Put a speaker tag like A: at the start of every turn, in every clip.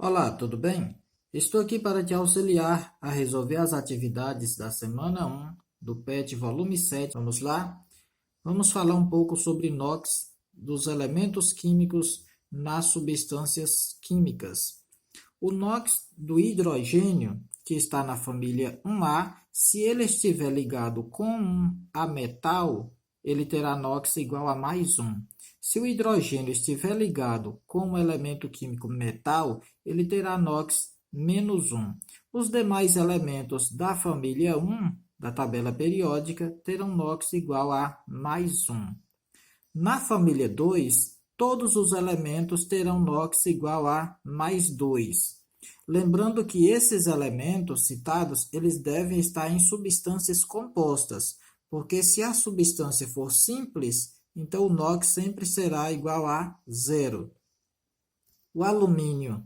A: Olá, tudo bem? Estou aqui para te auxiliar a resolver as atividades da semana 1 do PET volume 7. Vamos lá? Vamos falar um pouco sobre NOx, dos elementos químicos nas substâncias químicas. O NOx do hidrogênio, que está na família 1A, se ele estiver ligado com um a metal, ele terá NOx igual a mais 1. Se o hidrogênio estiver ligado com um elemento químico metal, ele terá NOx menos 1. Os demais elementos da família 1, da tabela periódica, terão NOx igual a mais 1. Na família 2, todos os elementos terão NOx igual a mais 2. Lembrando que esses elementos citados, eles devem estar em substâncias compostas, porque se a substância for simples, então o NOx sempre será igual a zero. O alumínio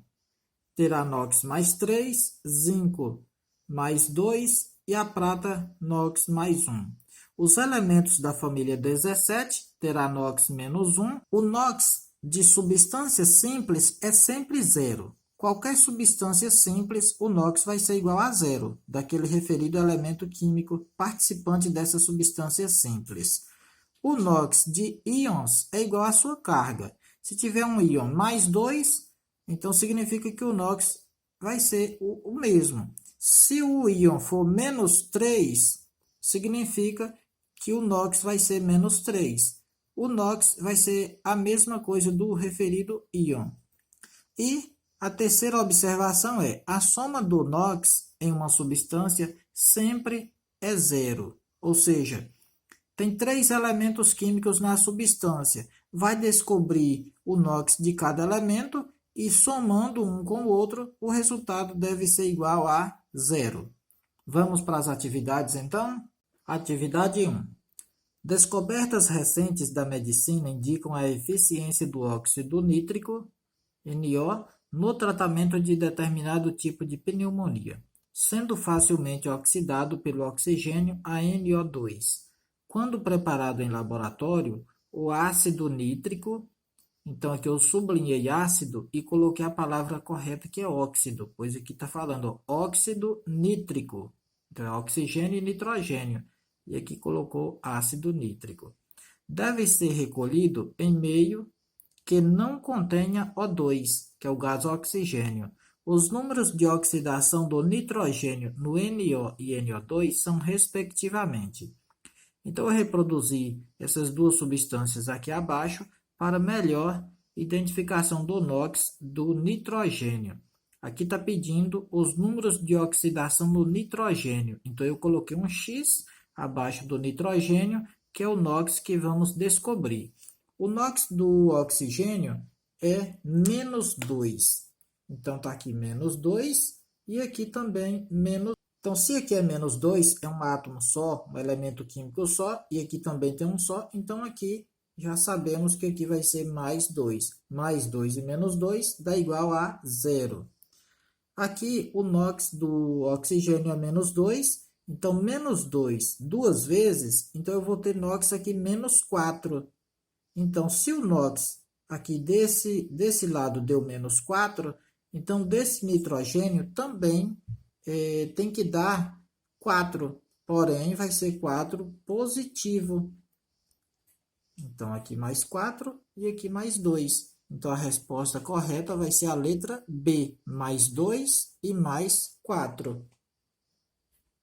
A: terá NOx mais 3, zinco mais 2 e a prata NOx mais 1. Os elementos da família 17 terá NOx menos 1. O NOx de substância simples é sempre zero. Qualquer substância simples, o NOx vai ser igual a zero, daquele referido elemento químico participante dessa substância simples. O NOx de íons é igual à sua carga. Se tiver um íon mais 2, então significa que o NOx vai ser o mesmo. Se o íon for menos 3, significa que o NOx vai ser menos 3. O NOx vai ser a mesma coisa do referido íon. E a terceira observação é: a soma do NOx em uma substância sempre é zero. Ou seja, tem 3 elementos químicos na substância. Vai descobrir o NOx de cada elemento e somando um com o outro, o resultado deve ser igual a zero. Vamos para as atividades então? Atividade 1. Descobertas recentes da medicina indicam a eficiência do óxido nítrico, NO, no tratamento de determinado tipo de pneumonia, sendo facilmente oxidado pelo oxigênio a NO2. Quando preparado em laboratório, o ácido nítrico, então aqui eu sublinhei ácido e coloquei a palavra correta que é óxido, pois aqui está falando óxido nítrico, então é oxigênio e nitrogênio, e aqui colocou ácido nítrico. Deve ser recolhido em meio que não contenha O2, que é o gás oxigênio. Os números de oxidação do nitrogênio no NO e NO2 são respectivamente. Então, eu reproduzi essas duas substâncias aqui abaixo para melhor identificação do NOx do nitrogênio. Aqui está pedindo os números de oxidação no nitrogênio. Então, eu coloquei um X abaixo do nitrogênio, que é o NOx que vamos descobrir. O NOx do oxigênio é menos 2. Então, está aqui menos 2 e aqui também menos. Então, se aqui é menos 2, é um átomo só, um elemento químico só, e aqui também tem um só, então aqui já sabemos que aqui vai ser mais 2. Mais 2 e menos 2 dá igual a zero. Aqui o NOx do oxigênio é menos 2, então menos 2 duas vezes, então eu vou ter NOx aqui menos 4. Então, se o NOx aqui desse lado deu menos 4, então desse nitrogênio também tem que dar 4, porém vai ser 4 positivo. Então, aqui mais 4 e aqui mais 2. Então, a resposta correta vai ser a letra B, mais 2 e mais 4.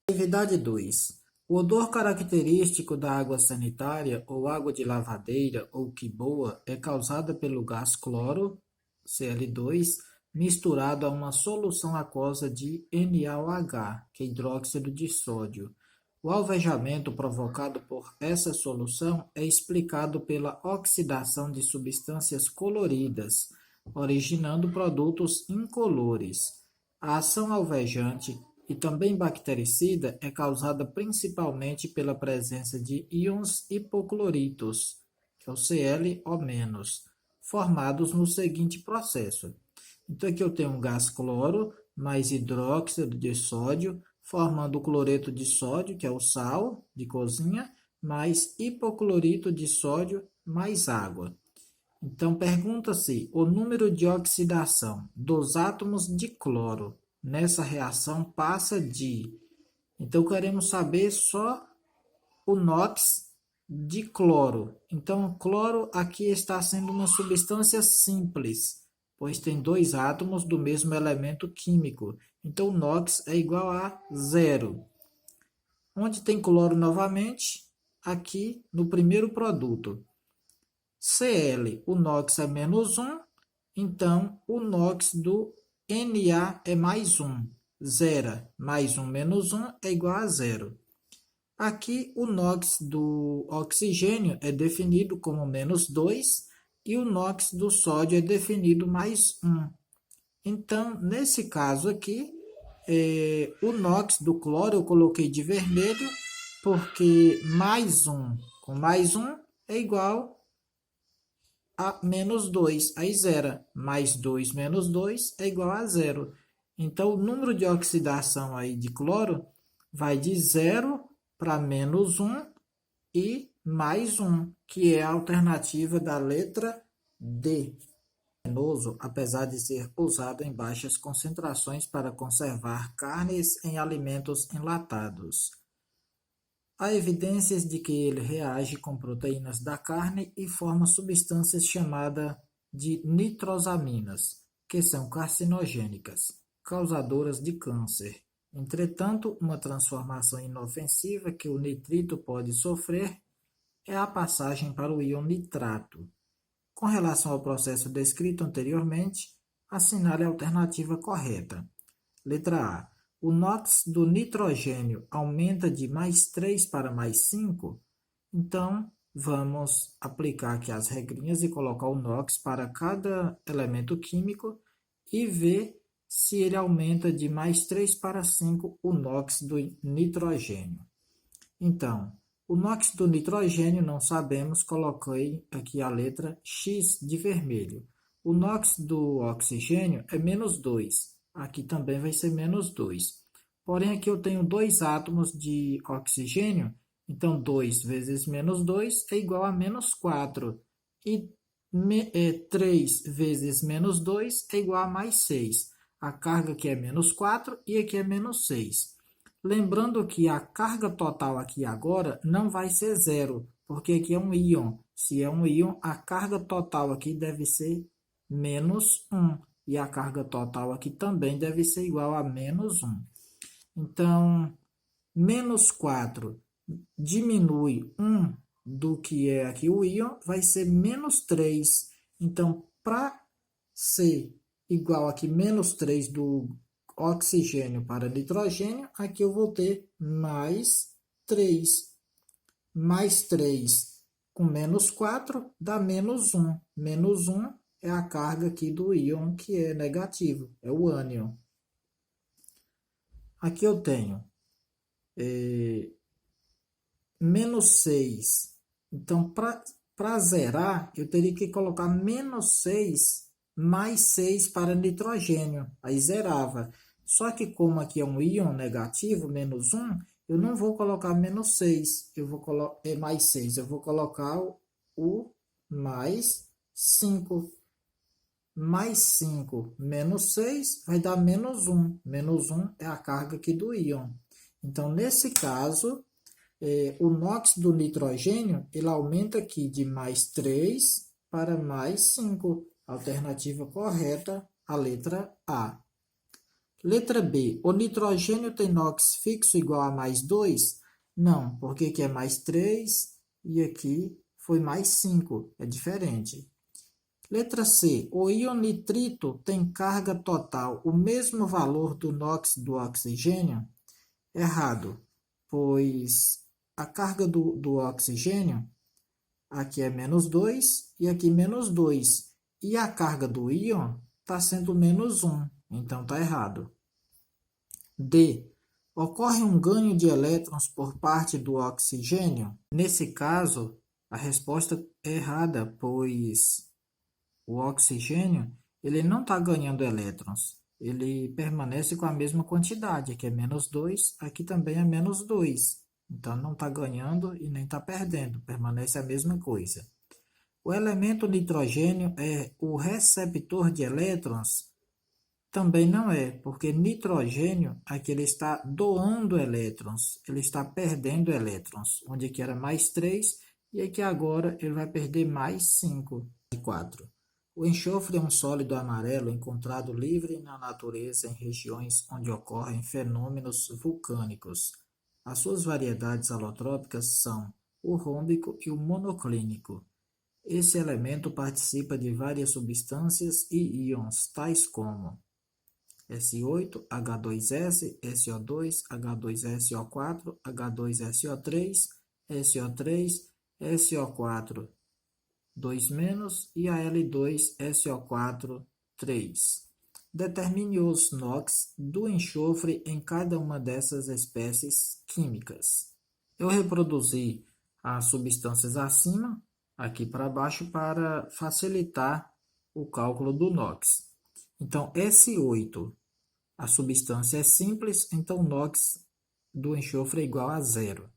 A: Atividade 2. O odor característico da água sanitária ou água de lavadeira ou que boa é causada pelo gás cloro, Cl2, misturado a uma solução aquosa de NaOH, que é hidróxido de sódio. O alvejamento provocado por essa solução é explicado pela oxidação de substâncias coloridas, originando produtos incolores. A ação alvejante e também bactericida é causada principalmente pela presença de íons hipocloritos, que é o ClO-, formados no seguinte processo. Então, aqui eu tenho um gás cloro mais hidróxido de sódio, formando o cloreto de sódio, que é o sal de cozinha, mais hipoclorito de sódio mais água. Então, pergunta-se o número de oxidação dos átomos de cloro nessa reação passa de... Então, queremos saber só o NOx de cloro. Então, o cloro aqui está sendo uma substância simples, pois tem dois átomos do mesmo elemento químico. Então, o NOx é igual a zero. Onde tem cloro novamente? Aqui no primeiro produto. Cl, o NOx é menos 1, então o NOx do Na é mais 1. Zero mais 1 menos 1 é igual a zero. Aqui o NOx do oxigênio é definido como menos 2 e o NOx do sódio é definido mais 1. Então, nesse caso aqui, o NOx do cloro eu coloquei de vermelho porque mais 1 com mais 1 é igual a menos 2, aí zero. Mais 2 menos 2 é igual a zero. Então, o número de oxidação aí de cloro vai de 0 para menos 1 e mais 1, que é a alternativa da letra D. Venenoso, apesar de ser usado em baixas concentrações para conservar carnes em alimentos enlatados. Há evidências de que ele reage com proteínas da carne e forma substâncias chamadas de nitrosaminas, que são carcinogênicas, causadoras de câncer. Entretanto, uma transformação inofensiva que o nitrito pode sofrer é a passagem para o íon nitrato. Com relação ao processo descrito anteriormente, assinale a alternativa correta. Letra A. O NOx do nitrogênio aumenta de mais 3 para mais 5? Então, vamos aplicar aqui as regrinhas e colocar o NOx para cada elemento químico e ver se ele aumenta de mais 3 para 5 o NOx do nitrogênio. Então, o NOx do nitrogênio não sabemos, coloquei aqui a letra X de vermelho. O NOx do oxigênio é menos 2. Aqui também vai ser menos 2. Porém, aqui eu tenho dois átomos de oxigênio, então 2 vezes menos 2 é igual a menos 4. E 3 vezes menos 2 é igual a mais 6. A carga aqui é menos 4 e aqui é menos 6. Lembrando que a carga total aqui agora não vai ser zero, porque aqui é um íon. Se é um íon, a carga total aqui deve ser menos 1. E a carga total aqui também deve ser igual a menos 1. Então, menos 4 diminui 1 do que é aqui o íon, vai ser menos 3. Então, para ser igual aqui menos 3 do oxigênio para nitrogênio, aqui eu vou ter mais 3. Mais 3 com menos 4 dá menos 1. Menos 1 é a carga aqui do íon que é negativo, é o ânion. Aqui eu tenho menos 6. Então, para zerar, eu teria que colocar menos 6 mais 6 para nitrogênio. Aí zerava. Só que como aqui é um íon negativo, menos 1, eu não vou colocar menos 6. Eu vou colocar mais 6. Eu vou colocar o mais 5. Mais 5 menos 6 vai dar menos 1. Menos 1 é a carga aqui do íon. Então, nesse caso, o NOx do nitrogênio ele aumenta aqui de mais 3 para mais 5. Alternativa correta, a letra A. Letra B. O nitrogênio tem NOx fixo igual a mais 2? Não, porque aqui é mais 3 e aqui foi mais 5. É diferente. Letra C. O íon nitrito tem carga total o mesmo valor do NOx do oxigênio? Errado, pois a carga do oxigênio aqui é menos 2 e aqui menos 2. E a carga do íon está sendo menos 1, então está errado. D. Ocorre um ganho de elétrons por parte do oxigênio? Nesse caso, a resposta é errada, pois o oxigênio ele não está ganhando elétrons. Ele permanece com a mesma quantidade. Aqui é menos 2, aqui também é menos 2. Então, não está ganhando e nem está perdendo. Permanece a mesma coisa. O elemento nitrogênio é o receptor de elétrons? Também não é, porque nitrogênio, aqui ele está doando elétrons, ele está perdendo elétrons, onde aqui era mais 3, e aqui agora ele vai perder mais 5 e 4. O enxofre é um sólido amarelo encontrado livre na natureza em regiões onde ocorrem fenômenos vulcânicos. As suas variedades alotrópicas são o rômbico e o monoclínico. Esse elemento participa de várias substâncias e íons, tais como S8, H2S, SO2, H2SO4, H2SO3, SO3, SO4, 2- e Al2SO4, 3. Determine os NOx do enxofre em cada uma dessas espécies químicas. Eu reproduzi as substâncias acima, aqui para baixo, para facilitar o cálculo do NOx. Então, S8, a substância é simples, então o NOx do enxofre é igual a zero.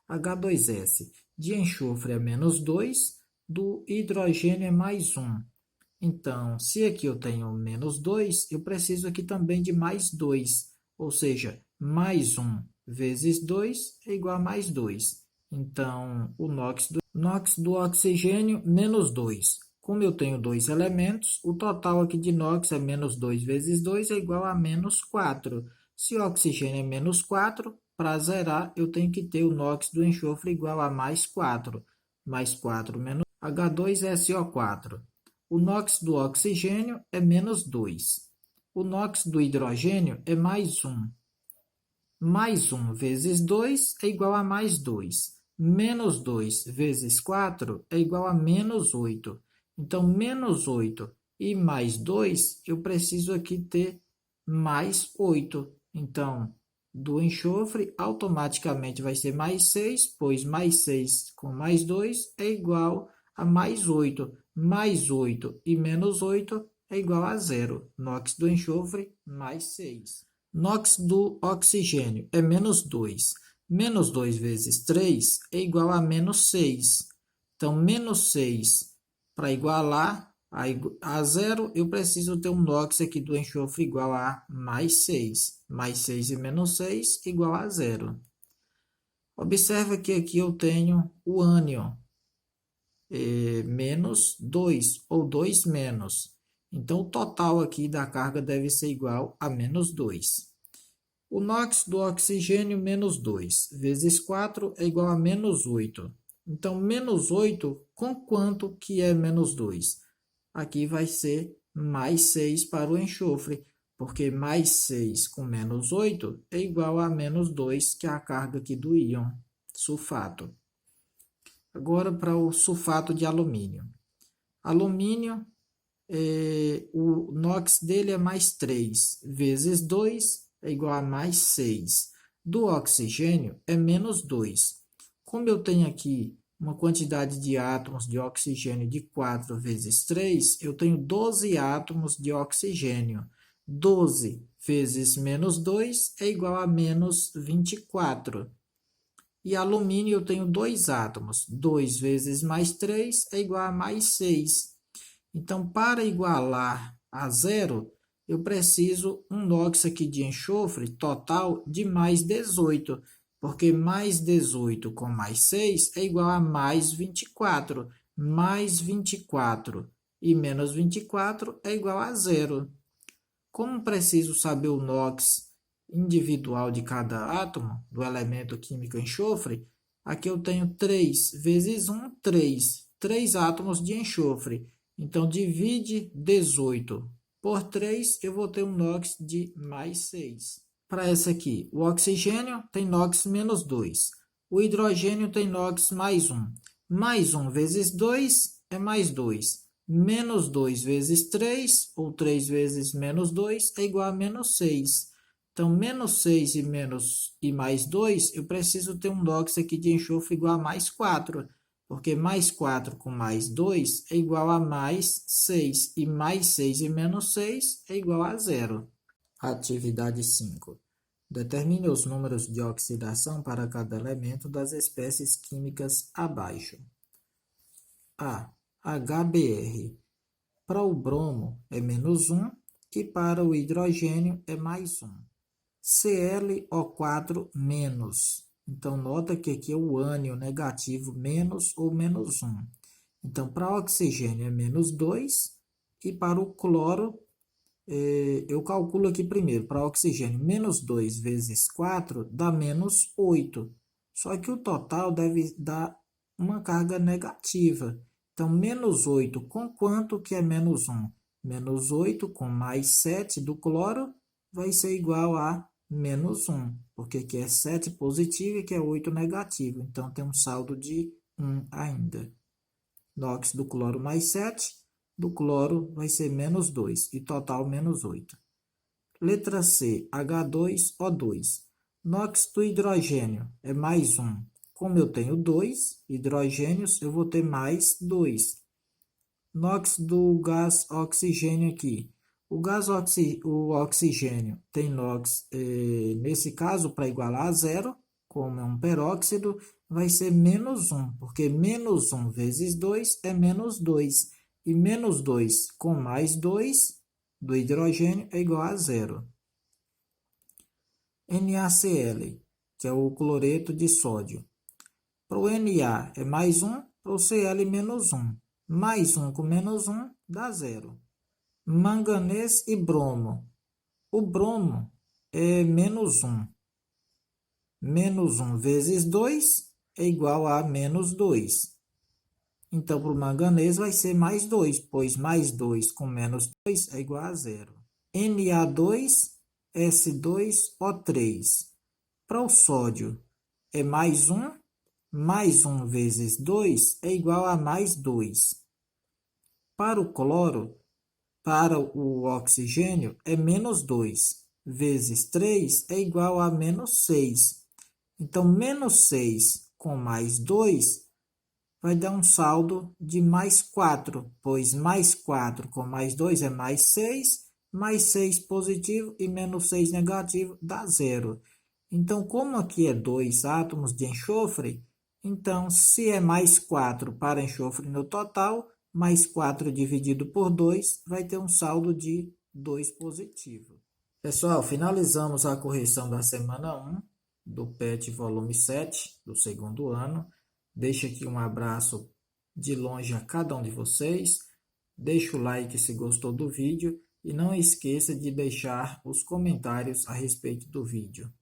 A: H2S, de enxofre é menos 2, do hidrogênio é mais 1. Então, se aqui eu tenho menos 2, eu preciso aqui também de mais 2, ou seja, mais 1 vezes 2 é igual a mais 2. Então, o NOx do oxigênio, menos 2. Como eu tenho dois elementos, o total aqui de NOx é menos 2 vezes 2 é igual a menos 4. Se o oxigênio é menos 4, para zerar, eu tenho que ter o NOx do enxofre igual a mais 4. Mais 4 menos H2SO4. O NOx do oxigênio é menos 2. O NOx do hidrogênio é mais 1. Mais 1 vezes 2 é igual a mais 2. Menos 2 vezes 4 é igual a menos 8. Então, menos 8 e mais 2, eu preciso aqui ter mais 8. Então, do enxofre, automaticamente vai ser mais 6, pois mais 6 com mais 2 é igual a mais 8. Mais 8 e menos 8 é igual a zero. NOx do enxofre, mais 6. NOx do oxigênio é menos 2. Menos 2 vezes 3 é igual a menos 6. Então, menos 6, para igualar a zero, eu preciso ter um NOx aqui do enxofre igual a mais 6. Mais 6 e menos 6 igual a zero. Observa que aqui eu tenho o ânion, menos 2, ou 2 menos. Então, o total aqui da carga deve ser igual a menos 2. O NOx do oxigênio, menos 2, vezes 4 é igual a menos 8. Então, menos 8, com quanto que é menos 2? Aqui vai ser mais 6 para o enxofre, porque mais 6 com menos 8 é igual a menos 2, que é a carga aqui do íon sulfato. Agora, para o sulfato de alumínio. Alumínio, o NOx dele é mais 3, vezes 2 é igual a mais 6. Do oxigênio é menos 2. Como eu tenho aqui uma quantidade de átomos de oxigênio de 4 vezes 3, eu tenho 12 átomos de oxigênio. 12 vezes menos 2 é igual a menos 24. E alumínio eu tenho 2 átomos. 2 vezes mais 3 é igual a mais 6. Então, para igualar a zero, eu preciso um NOx aqui de enxofre total de mais 18, porque mais 18 com mais 6 é igual a mais 24. Mais 24 e menos 24 é igual a zero. Como preciso saber o NOx individual de cada átomo do elemento químico enxofre, aqui eu tenho 3 vezes 1, 3. 3 átomos de enxofre. Então, divide 18 por 3, eu vou ter um NOx de mais 6. Para essa aqui, o oxigênio tem NOx menos 2. O hidrogênio tem NOx mais 1. Mais 1 vezes 2 é mais 2. Menos 2 vezes 3, ou 3 vezes menos 2, é igual a menos 6. Então, menos 6 e mais 2, eu preciso ter um NOx aqui de enxofre igual a mais 4. Porque mais 4 com mais 2 é igual a mais 6. E mais 6 e menos 6 é igual a zero. Atividade 5. Determine os números de oxidação para cada elemento das espécies químicas abaixo. A. HBr. Para o bromo é menos 1 e para o hidrogênio é mais 1. ClO4 menos. Então, nota que aqui é o ânion negativo menos ou menos 1. Então, para oxigênio é menos 2 e para o cloro, eu calculo aqui primeiro, para oxigênio, menos 2 vezes 4 dá menos 8. Só que o total deve dar uma carga negativa. Então, menos 8 com quanto que é menos 1? Menos 8 com mais 7 do cloro vai ser igual a menos 1, porque aqui é 7 positivo e aqui é 8 negativo. Então, tem um saldo de 1 ainda. NOx do cloro mais 7, do cloro vai ser menos 2, e total menos 8. Letra C, H2O2. NOx do hidrogênio é mais 1. Como eu tenho 2 hidrogênios, eu vou ter mais 2. NOx do gás oxigênio aqui. O oxigênio tem NOx, nesse caso, para igualar a zero, como é um peróxido, vai ser menos 1, porque menos 1 vezes 2 é menos 2. E menos 2 com mais 2 do hidrogênio é igual a zero. NaCl, que é o cloreto de sódio. Para o Na é mais 1, para o Cl menos 1. Mais 1 com menos 1 dá zero. Manganês e bromo. O bromo é menos 1. Menos 1 vezes 2 é igual a menos 2. Então, para o manganês vai ser mais 2, pois mais 2 com menos 2 é igual a zero. Na2S2O3. Para o sódio é mais 1. Mais 1 vezes 2 é igual a mais 2. Para o cloro, para o oxigênio, é menos 2 vezes 3 é igual a menos 6. Então, menos 6 com mais 2 vai dar um saldo de mais 4, pois mais 4 com mais 2 é mais 6 positivo e menos 6 negativo dá zero. Então, como aqui é 2 átomos de enxofre, então, se é mais 4 para enxofre no total, mais 4 dividido por 2 vai ter um saldo de 2 positivo. Pessoal, finalizamos a correção da semana 1 do PET volume 7 do segundo ano. Deixo aqui um abraço de longe a cada um de vocês. Deixa o like se gostou do vídeo e não esqueça de deixar os comentários a respeito do vídeo.